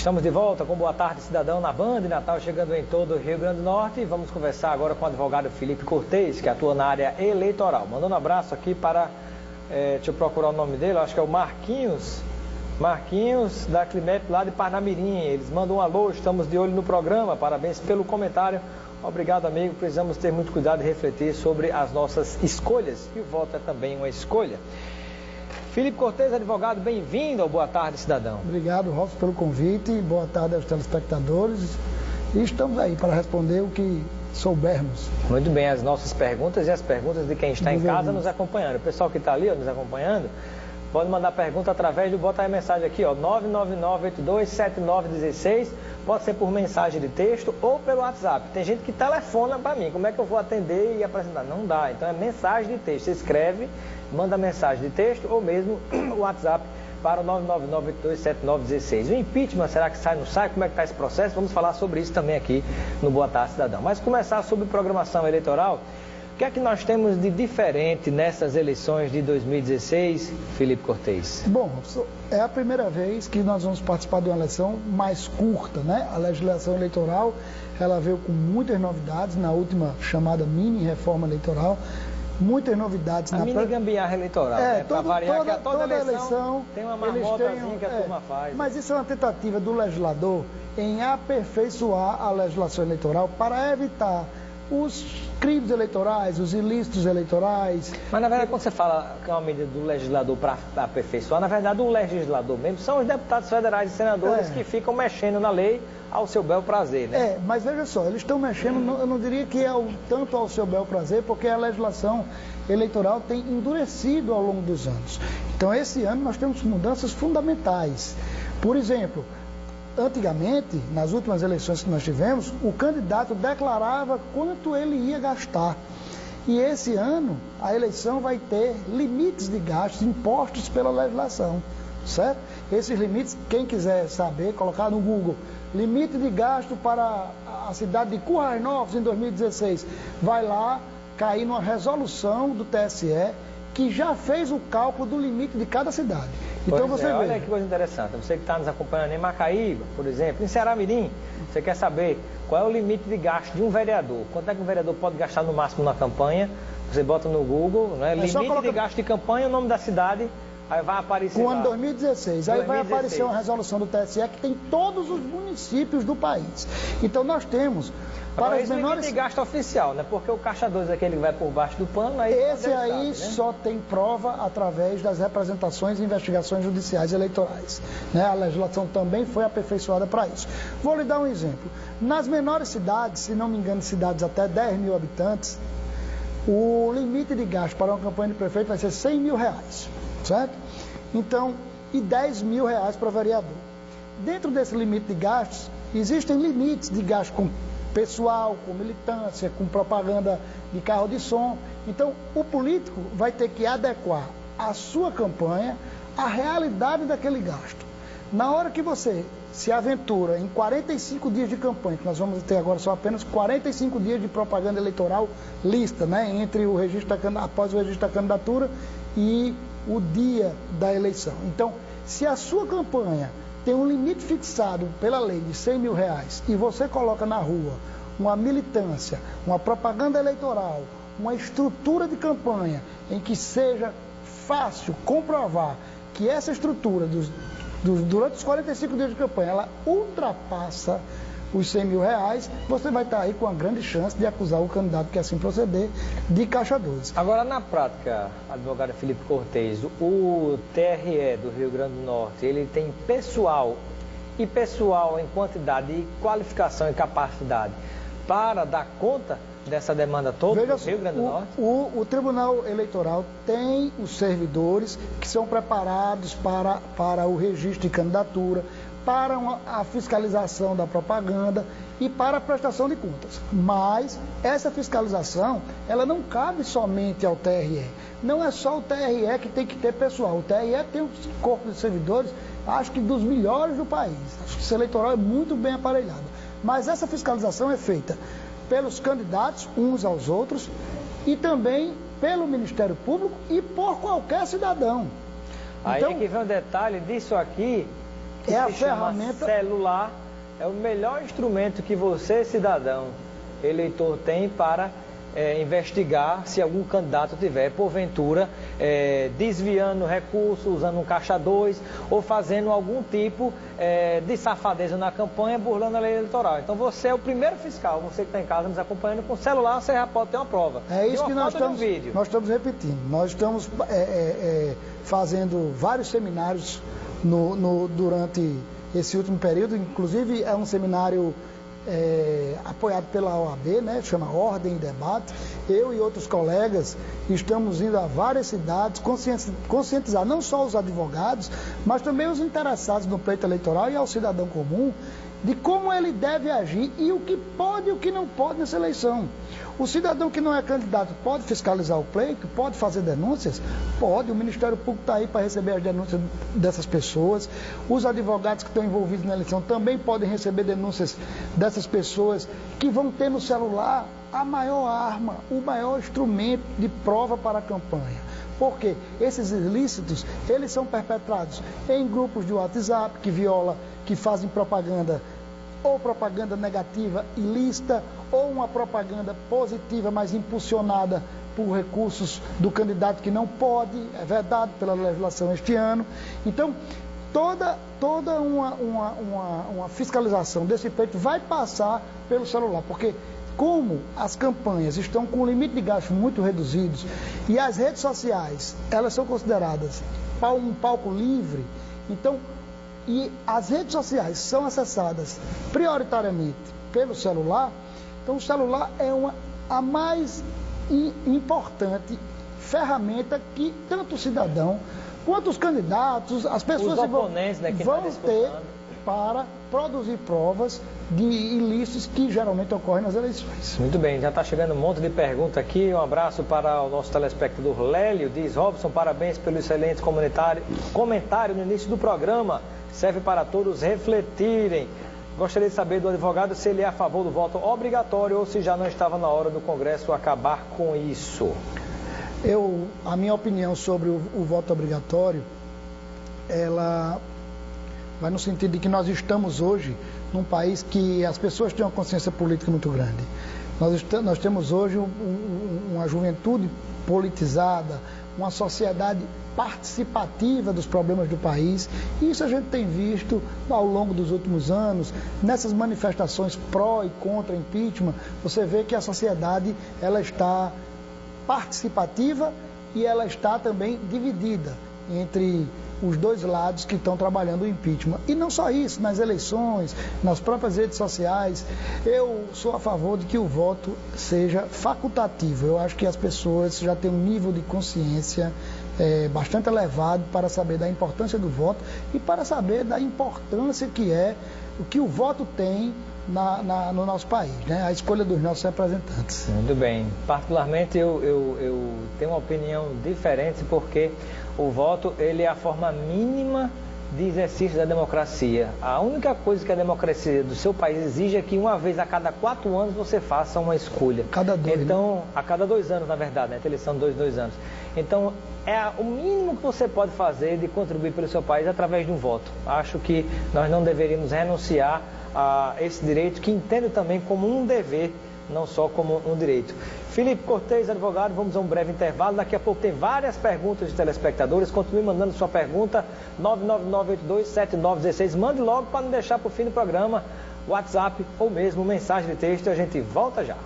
Estamos de volta com Boa Tarde Cidadão na Band Natal, chegando em todo o Rio Grande do Norte. E vamos conversar agora com o advogado Felipe Cortez, que atua na área eleitoral. Mandando um abraço aqui para, deixa eu procurar o nome dele, acho que é o Marquinhos da Climete lá de Parnamirim. Eles mandam um alô, estamos de olho no programa, parabéns pelo comentário. Obrigado, amigo, precisamos ter muito cuidado e refletir sobre as nossas escolhas, e o voto é também uma escolha. Felipe Cortez, advogado, bem-vindo ao Boa Tarde Cidadão. Obrigado, Robson, pelo convite, boa tarde aos telespectadores, e estamos aí para responder o que soubermos. Muito bem, as nossas perguntas e as perguntas de quem está em casa nos acompanhando. O pessoal que está ali nos acompanhando, pode mandar pergunta através do bota aí mensagem aqui, ó, 999827916, pode ser por mensagem de texto ou pelo WhatsApp. Tem gente que telefona para mim, como é que eu vou atender e apresentar? Não dá, então é mensagem de texto, você escreve, manda mensagem de texto ou mesmo o WhatsApp para o 999827916. O impeachment, será que sai ou não sai? Como é que está esse processo? Vamos falar sobre isso também aqui no Boa Tarde Cidadão. Mas começar sobre programação eleitoral, o que é que nós temos de diferente nessas eleições de 2016, Felipe Cortez? Bom, é a primeira vez que nós vamos participar de uma eleição mais curta, né? A legislação eleitoral, ela veio com muitas novidades na última chamada mini reforma eleitoral. Muitas novidades na mini gambiarra eleitoral, né? Para variar, que toda eleição tem uma marmotazinha que a turma faz. Mas isso é uma tentativa do legislador em aperfeiçoar a legislação eleitoral para evitar os crimes eleitorais, os ilícitos eleitorais. Mas na verdade, quando você fala que é uma medida do legislador para aperfeiçoar, na verdade o legislador mesmo são os deputados federais e senadores que ficam mexendo na lei ao seu bel prazer, né? Mas veja só, eles estão mexendo, eu não diria que é tanto ao seu bel prazer, porque a legislação eleitoral tem endurecido ao longo dos anos. Então esse ano nós temos mudanças fundamentais. Por exemplo, antigamente, nas últimas eleições que nós tivemos, o candidato declarava quanto ele ia gastar. E esse ano, a eleição vai ter limites de gastos impostos pela legislação, certo? Esses limites, quem quiser saber, colocar no Google, limite de gasto para a cidade de Currais Novos em 2016, vai lá cair numa resolução do TSE, que já fez o cálculo do limite de cada cidade. Então você vê. Olha que coisa interessante, você que está nos acompanhando em Macaíba, por exemplo, em Ceará-Mirim, você quer saber qual é o limite de gasto de um vereador, quanto é que um vereador pode gastar no máximo na campanha, você bota no Google, né? Limite de gasto de campanha, o nome da cidade, aí vai aparecer o ano 2016, aí vai aparecer uma resolução do TSE que tem todos os municípios do país. Então nós temos para os menores... limite de gasto oficial, né? Porque o caixa 2 é aquele que vai por baixo do pano, aí esse aí sabe, né? Só tem prova através das representações e investigações judiciais eleitorais, né? A legislação também foi aperfeiçoada para isso. Vou lhe dar um exemplo. Nas menores cidades, se não me engano, cidades até 10 mil habitantes, o limite de gasto para uma campanha de prefeito vai ser R$100.000, certo? Então, e R$10.000 para vereador. Dentro desse limite de gastos, existem limites de gasto com pessoal, com militância, com propaganda de carro de som. Então, o político vai ter que adequar a sua campanha à realidade daquele gasto. Na hora que você se aventura em 45 dias de campanha, que nós vamos ter agora só apenas 45 dias de propaganda eleitoral lista, né, entre o registro após o registro da candidatura e o dia da eleição. Então, se a sua campanha tem um limite fixado pela lei de R$100.000 e você coloca na rua uma militância, uma propaganda eleitoral, uma estrutura de campanha em que seja fácil comprovar que essa estrutura durante os 45 dias de campanha ela ultrapassa os R$100.000, você vai estar aí com uma grande chance de acusar o candidato que assim proceder de caixa 12. Agora, na prática, advogado Felipe Cortez, o TRE do Rio Grande do Norte, ele tem pessoal em quantidade e qualificação e capacidade para dar conta dessa demanda toda do Rio Grande do Norte? O Tribunal Eleitoral tem os servidores que são preparados para o registro de candidatura, para a fiscalização da propaganda e para a prestação de contas. Mas essa fiscalização, ela não cabe somente ao TRE. Não é só o TRE que tem que ter pessoal. O TRE tem um corpo de servidores, acho que dos melhores do país. Acho que esse eleitoral é muito bem aparelhado. Mas essa fiscalização é feita pelos candidatos, uns aos outros, e também pelo Ministério Público e por qualquer cidadão. Aí então, é que vem um detalhe disso aqui, que é a se chama ferramenta... celular, é o melhor instrumento que você, cidadão, eleitor, tem para investigar se algum candidato tiver, porventura, desviando recursos, usando um caixa 2 ou fazendo algum tipo de safadeza na campanha, burlando a lei eleitoral. Então você é o primeiro fiscal, você que está em casa nos acompanhando com o celular, você já pode ter uma prova. É isso que nós estamos repetindo. Nós estamos fazendo vários seminários durante esse último período, inclusive é um seminário apoiado pela OAB, né, chama Ordem e Debate. Eu e outros colegas estamos indo a várias cidades conscientizar não só os advogados, mas também os interessados no pleito eleitoral e ao cidadão comum de como ele deve agir e o que pode e o que não pode nessa eleição. O cidadão que não é candidato pode fiscalizar o pleito, pode fazer denúncias? Pode, o Ministério Público está aí para receber as denúncias dessas pessoas. Os advogados que estão envolvidos na eleição também podem receber denúncias dessas pessoas que vão ter no celular a maior arma, o maior instrumento de prova para a campanha. Porque esses ilícitos, eles são perpetrados em grupos de WhatsApp que fazem propaganda, ou propaganda negativa ilícita, ou uma propaganda positiva, mas impulsionada por recursos do candidato que não pode, é vedado pela legislação este ano. Então, toda uma fiscalização desse pleito vai passar pelo celular, porque como as campanhas estão com limite de gastos muito reduzidos e as redes sociais, elas são consideradas um palco livre, então, e as redes sociais são acessadas prioritariamente pelo celular, então o celular é a mais importante ferramenta que tanto o cidadão quanto os candidatos, as pessoas vão ter para produzir provas de ilícitos que geralmente ocorrem nas eleições. Muito bem, já está chegando um monte de perguntas aqui. Um abraço para o nosso telespectador Lélio. Diz: Robson, parabéns pelo excelente comentário no início do programa. Serve para todos refletirem. Gostaria de saber do advogado se ele é a favor do voto obrigatório ou se já não estava na hora do Congresso acabar com isso. A minha opinião sobre o voto obrigatório, ela vai no sentido de que nós estamos hoje num país que as pessoas têm uma consciência política muito grande. Nós temos hoje uma juventude politizada, uma sociedade participativa dos problemas do país. E isso a gente tem visto ao longo dos últimos anos, nessas manifestações pró e contra impeachment. Você vê que a sociedade ela está participativa e ela está também dividida entre os dois lados que estão trabalhando o impeachment. E não só isso, nas eleições, nas próprias redes sociais, eu sou a favor de que o voto seja facultativo. Eu acho que as pessoas já têm um nível de consciência bastante elevado para saber da importância do voto e para saber da importância que é o que o voto tem no nosso país, né? A escolha dos nossos representantes. Muito bem. Particularmente eu tenho uma opinião diferente, porque o voto ele é a forma mínima de exercício da democracia. A única coisa que a democracia do seu país exige é que uma vez a cada 4 anos você faça uma escolha. Então, a cada 2 anos, na verdade, né? A eleição de 2 anos. Então, o mínimo que você pode fazer de contribuir pelo seu país através de um voto. Acho que nós não deveríamos renunciar a esse direito, que entendo também como um dever, não só como um direito. Felipe Cortez, advogado, vamos a um breve intervalo. Daqui a pouco tem várias perguntas de telespectadores. Continue mandando sua pergunta, 999827916. Mande logo para não deixar para o fim do programa, WhatsApp ou mesmo mensagem de texto. A gente volta já.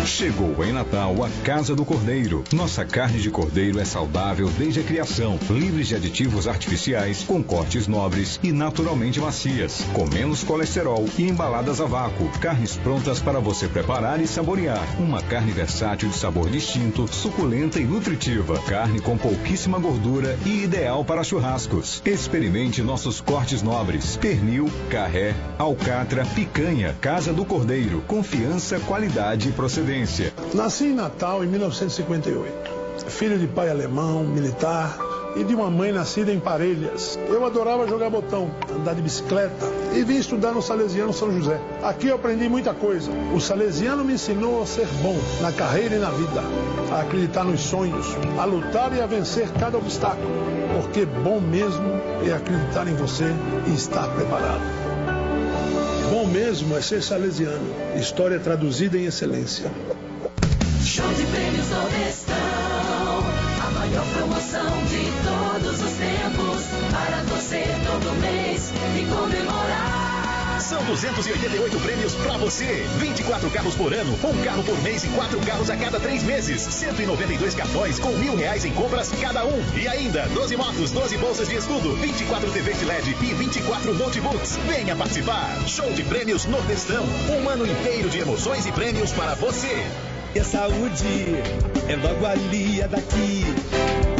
Chegou em Natal a Casa do Cordeiro. Nossa carne de cordeiro é saudável desde a criação, livre de aditivos artificiais, com cortes nobres e naturalmente macias, com menos colesterol e embaladas a vácuo. Carnes prontas para você preparar e saborear. Uma carne versátil de sabor distinto, suculenta e nutritiva. Carne com pouquíssima gordura e ideal para churrascos. Experimente nossos cortes nobres: pernil, carré, alcatra, picanha. Casa do Cordeiro. Confiança, qualidade e procedência. Nasci em Natal em 1958. Filho de pai alemão, militar, e de uma mãe nascida em Parelhas. Eu adorava jogar botão, andar de bicicleta e vim estudar no Salesiano São José. Aqui eu aprendi muita coisa. O Salesiano me ensinou a ser bom na carreira e na vida, a acreditar nos sonhos, a lutar e a vencer cada obstáculo, porque bom mesmo é acreditar em você e estar preparado. Bom mesmo é ser salesiano. História traduzida em excelência. Show de Prêmios Nordestão, a maior promoção de todos os tempos, para você todo mês e comemorar. São 288 prêmios pra você. 24 carros por ano, um carro por mês e 4 carros a cada 3 meses. 192 cartões com R$1.000 em compras cada um. E ainda 12 motos, 12 bolsas de estudo, 24 TVs LED e 24 notebooks. Venha participar. Show de Prêmios Nordestão. Um ano inteiro de emoções e prêmios para você. E a saúde é logo ali, é daqui.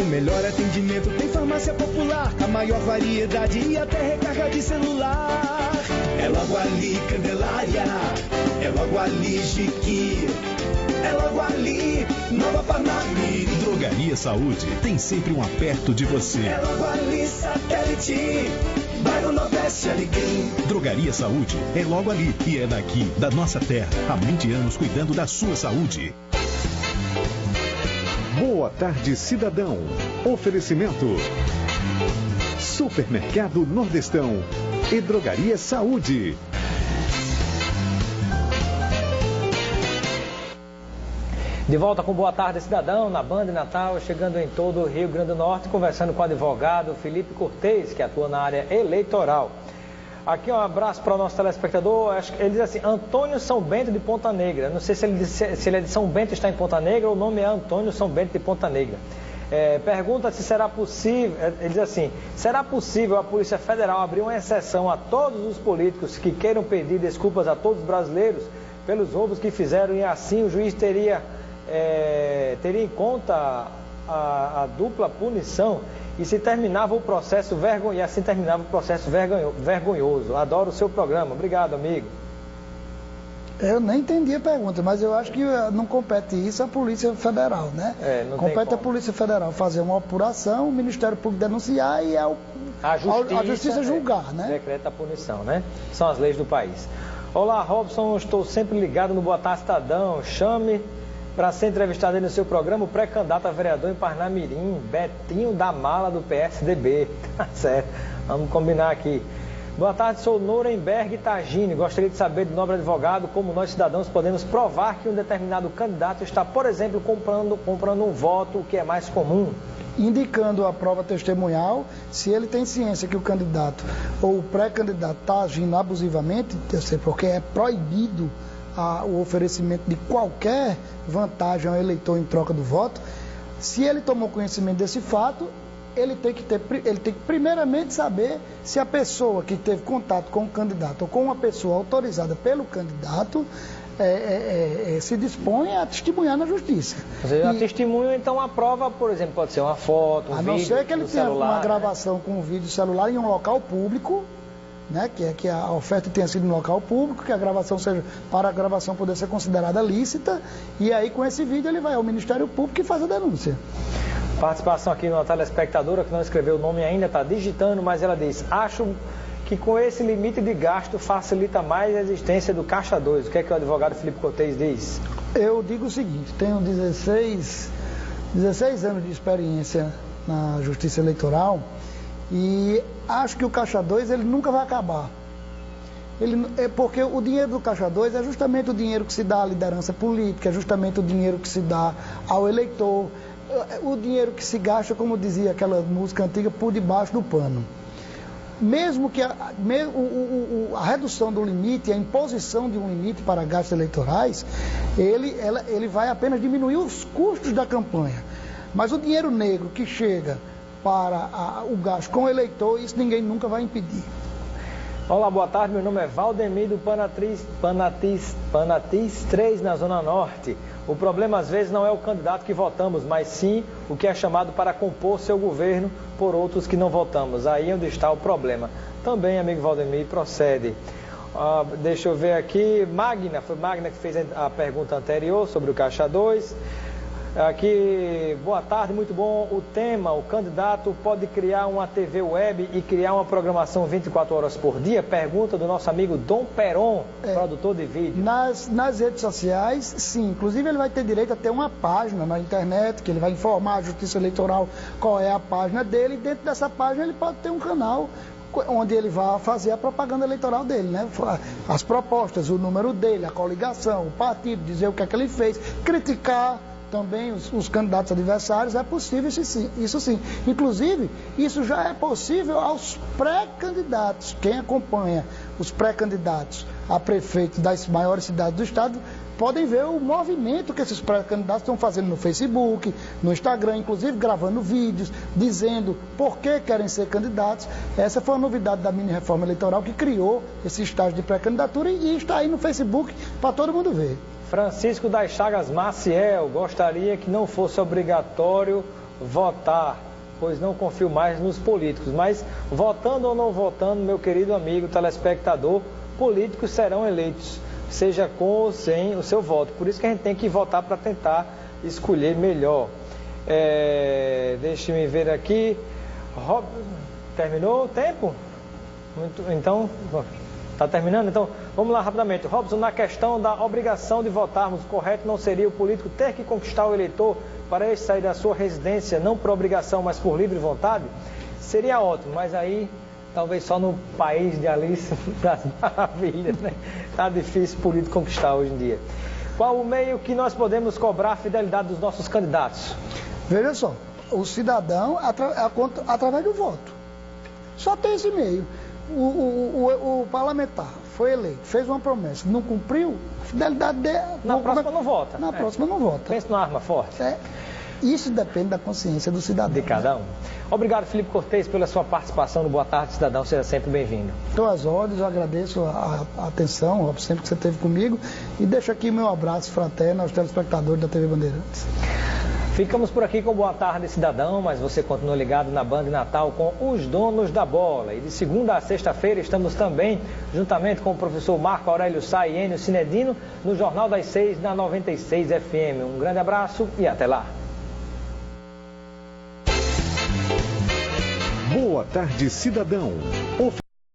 O melhor atendimento tem farmácia popular, a maior variedade e até recarga de celular. É logo ali, Candelária, é logo ali, Jiqui, é logo ali, Nova Parnamirim. Drogaria Saúde tem sempre um aperto de você. É logo ali, Satélite, bairro Nordeste, Alecrim. Drogaria Saúde é logo ali e é daqui, da nossa terra. Há 20 anos cuidando da sua saúde. Boa tarde, cidadão. Oferecimento: Supermercado Nordestão e Drogaria Saúde. De volta com Boa Tarde, Cidadão, na Band Natal, chegando em todo o Rio Grande do Norte, conversando com o advogado Felipe Cortez, que atua na área eleitoral. Aqui um abraço para o nosso telespectador, ele diz assim, Antônio São Bento de Ponta Negra. Não sei se ele é de São Bento e está em Ponta Negra, ou o nome é Antônio São Bento de Ponta Negra. Pergunta se será possível, ele diz assim, será possível a Polícia Federal abrir uma exceção a todos os políticos que queiram pedir desculpas a todos os brasileiros pelos roubos que fizeram e assim o juiz teria em conta a dupla punição e se terminava o processo vergonhoso. Adoro o seu programa. Obrigado, amigo. Eu nem entendi a pergunta, mas eu acho que não compete isso à Polícia Federal, né? Compete à Polícia Federal fazer uma apuração, o Ministério Público denunciar e a Justiça julgar, né? Decreta a punição, né? São as leis do país. Olá, Robson, estou sempre ligado no Boa Tarde, Cidadão. Chame para ser entrevistado aí no seu programa o pré-candidato a vereador em Parnamirim, Betinho da Mala do PSDB. Tá certo, vamos combinar aqui. Boa tarde, sou Nuremberg Tagini. Gostaria de saber do nobre advogado como nós cidadãos podemos provar que um determinado candidato está, por exemplo, comprando um voto, o que é mais comum. Indicando a prova testemunhal, se ele tem ciência que o candidato ou o pré-candidato está agindo abusivamente, porque é proibido o oferecimento de qualquer vantagem ao eleitor em troca do voto. Se ele tomou conhecimento desse fato, ele tem que primeiramente saber se a pessoa que teve contato com o candidato ou com uma pessoa autorizada pelo candidato se dispõe a testemunhar na justiça. A testemunha, então, a prova, por exemplo, pode ser uma foto, um vídeo, a não ser que ele tenha celular, uma gravação com um vídeo celular em um local público, né, que a oferta tenha sido em local público, que a gravação seja, para a gravação poder ser considerada lícita, e aí com esse vídeo ele vai ao Ministério Público e faz a denúncia. Participação aqui numa telespectadora que não escreveu o nome ainda, está digitando, mas ela diz, acho que com esse limite de gasto facilita mais a existência do Caixa 2. O que é que o advogado Felipe Cortez diz? Eu digo o seguinte, tenho 16 anos de experiência na Justiça Eleitoral, e acho que o Caixa 2 ele nunca vai acabar. Porque o dinheiro do Caixa 2 é justamente o dinheiro que se dá à liderança política, é justamente o dinheiro que se dá ao eleitor, o dinheiro que se gasta, como dizia aquela música antiga, por debaixo do pano. Mesmo que a redução do limite, a imposição de um limite para gastos eleitorais, ele vai apenas diminuir os custos da campanha. Mas o dinheiro negro que chega para o gasto com o eleitor, isso ninguém nunca vai impedir. Olá, boa tarde, meu nome é Valdemir do Panatis 3, na Zona Norte. O problema às vezes não é o candidato que votamos, mas sim o que é chamado para compor seu governo por outros que não votamos. Aí é onde está o problema. Também, amigo Valdemir, procede. Deixa eu ver aqui, foi Magna que fez a pergunta anterior sobre o Caixa 2. Aqui, boa tarde, muito bom o tema. O candidato pode criar uma TV web e criar uma programação 24 horas por dia? Pergunta do nosso amigo Dom Peron, produtor de vídeo. Nas redes sociais, sim. Inclusive, ele vai ter direito a ter uma página na internet, que ele vai informar a Justiça Eleitoral qual é a página dele. E dentro dessa página, ele pode ter um canal onde ele vai fazer a propaganda eleitoral dele, né? As propostas, o número dele, a coligação, o partido, dizer o que é que ele fez, criticar também os candidatos adversários, é possível isso sim. Inclusive, isso já é possível aos pré-candidatos. Quem acompanha os pré-candidatos a prefeito das maiores cidades do estado podem ver o movimento que esses pré-candidatos estão fazendo no Facebook, no Instagram, inclusive gravando vídeos, dizendo por que querem ser candidatos. Essa foi a novidade da mini-reforma eleitoral que criou esse estágio de pré-candidatura e está aí no Facebook para todo mundo ver. Francisco das Chagas Maciel gostaria que não fosse obrigatório votar, pois não confio mais nos políticos. Mas votando ou não votando, meu querido amigo telespectador, políticos serão eleitos, seja com ou sem o seu voto. Por isso que a gente tem que votar para tentar escolher melhor. Deixe-me ver aqui. Terminou o tempo? Então... Está terminando? Então, vamos lá rapidamente. Robson, na questão da obrigação de votarmos, correto não seria o político ter que conquistar o eleitor para ele sair da sua residência, não por obrigação, mas por livre vontade? Seria ótimo, mas aí, talvez só no país de Alice das Maravilhas, né? Está difícil o político conquistar hoje em dia. Qual o meio que nós podemos cobrar a fidelidade dos nossos candidatos? Veja só, o cidadão através do voto. Só tem esse meio. O parlamentar foi eleito, fez uma promessa, não cumpriu, a fidelidade dele... Na próxima não vota. Na próxima não vota. Pensa numa arma forte. Isso depende da consciência do cidadão. De cada um. Obrigado, Felipe Cortez, pela sua participação no Boa Tarde, Cidadão. Seja sempre bem-vindo. Estou às ordens, eu agradeço a atenção, Robson, sempre que você esteve comigo. E deixo aqui meu abraço fraterno aos telespectadores da TV Bandeirantes. Ficamos por aqui com Boa Tarde, Cidadão, mas você continua ligado na Band Natal com os donos da bola. E de segunda a sexta-feira estamos também, juntamente com o professor Marco Aurélio Sá e Enio Cinedino, no Jornal das 6 na 96 FM. Um grande abraço e até lá. Boa Tarde, Cidadão.